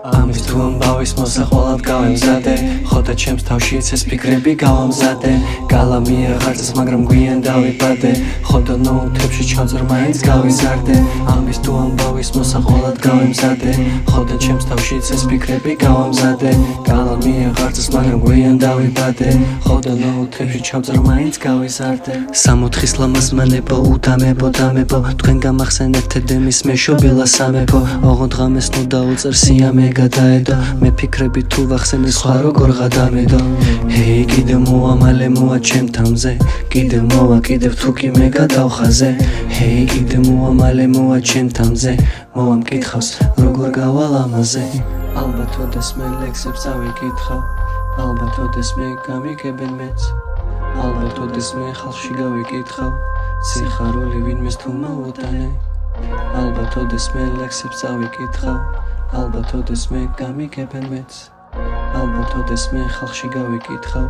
ამის თუ ამბავის მოსაყოლად გავემზადე ხოდა ჩემს თავშიც ეს ფიქრები გავამზადე გალამია ღარწეს მაგრამ გვიან დავიბადე ხოდა ნოუთებში ჩავწერ მაინც გავიზარდე ამის თუ ამბავის მოსაყოლად გავემზადე ხოდა ჩემს თავშიც ეს ფიქრები გავამზადე გალამია ღარწეს მაგრამ გვიან დავიბადე ხოდა ნოუთებში ჩავწერ მაინც გავიზარდე 64 ლამაზ მანებო უდამებო დამებო თქვენ გამახსენებთ დემის მეშობილა სამებო ოღონდ ღამეს ნუ დაუწერ სიამე გადაედო მე ფიქრები თუ ვახსენე სხვა როგორ გადამედო ჰეი კიდე მოამალე მოა ჩემ თამზე კიდე მოვა კიდევ თუ კი მე გადავხაზე ჰეი კიდე მოამალე მოა ჩემ თამზე მოვა მკითხავს როგორ გავალ ამაზე ალბათ ოდეს მე ლექსებს ავიკითხავ ალბათ ოდეს მე გამიგებენ მეც ალბათ ოდეს მე ხალხში გავიკითხავ სიხარული ვინმეს თუ მოუტანე ალბათ ოდეს მე ლექსებს ავიკითხავ ალბათ ოდეს მე გამიგებენ მეც ალბათ ოდეს მე ხალხში გავიკითხავ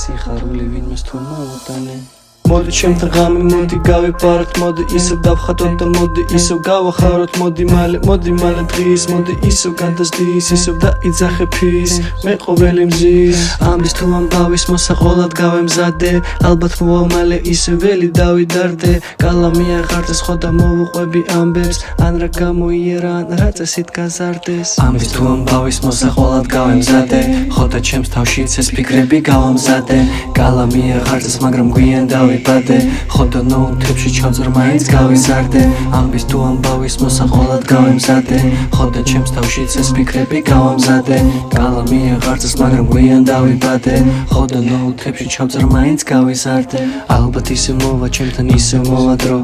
სიხარული ვინმეს თუ მოუტანე მოდი ჩემთან ღამე მოდი გავიპაროთ მოდი ისევ დავხატოთ და მოდი ისევ გავახაროთ მოდი მალე დღის მოდი ისევ გადასდის ისევ დაიძახე ფის მე ყოველი მზის ამის თუ ამბავის მოსაყოლად გავემზადე ალბათ მოვამალე ისევ ველი დავიდარდე გალამია ღარწეს ხოდა მოვუყვები ამბებს ან რა გამოიერა ან რა წესით გაზარდეს ამის თუ ამბავის მოსაყოლად გავემზადე ხოდა ჩემს თავშიც ეს ფიქრები გავამზადე გალამია ღარწეს მაგრამ გვიან დავიბადე ხოდა ნოუთებში ჩავწერ მაინც გავიზარდე ამის თუ ამბავის მოსაყოლად გავემზადე ხოდა ჩემს თავშიც ეს ფიქრები გავამზადე გალამია ღარწეს მაგრამ გვიან დავიბადე ხოდა ნოუთებში ჩავწერ მაინც გავიზარდე ალბათ ისე მოვა ჩემთან ისე მოვა დრო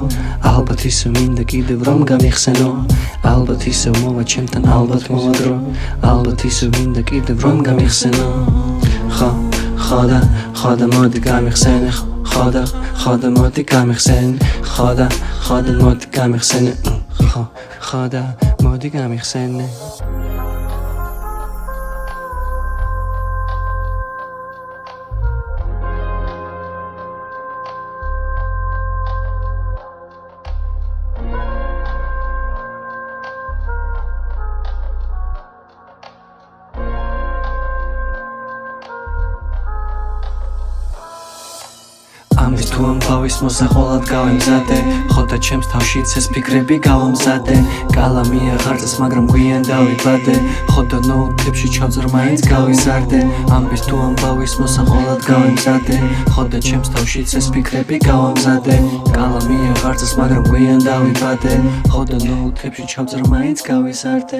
ალბათ ისე მინდა კიდევ რომ გამიხსენო ალბათ ისე მოვა ჩემთან ალბათ მოვა დრო ალბათ ისე მინდა კიდევ რომ გამიხსენო ხოდა მოდი გამიხსენე ხოდა მოდი გამიხსენე ხოდა მოდი გამიხსენე ხოდა მოდი გამიხსენე ამის თუ ამბავის მოსაყოლად გავემზადე ხოდა ჩემს თავშიც ეს ფიქრები გავამზადე გალამია ღარწეს მაგრამ გვიან დავიბადე ხოდა ნოუთებში ჩავწერ მაინც გავიზარდე ამის თუ ამბავის მოსაყოლად გავემზადე ხოდა ჩემს თავშიც ეს ფიქრები გავამზადე გალამია ღარწეს მაგრამ გვიან დავიბადე ხოდა ნოუთებში ჩავწერ მაინც გავიზარდე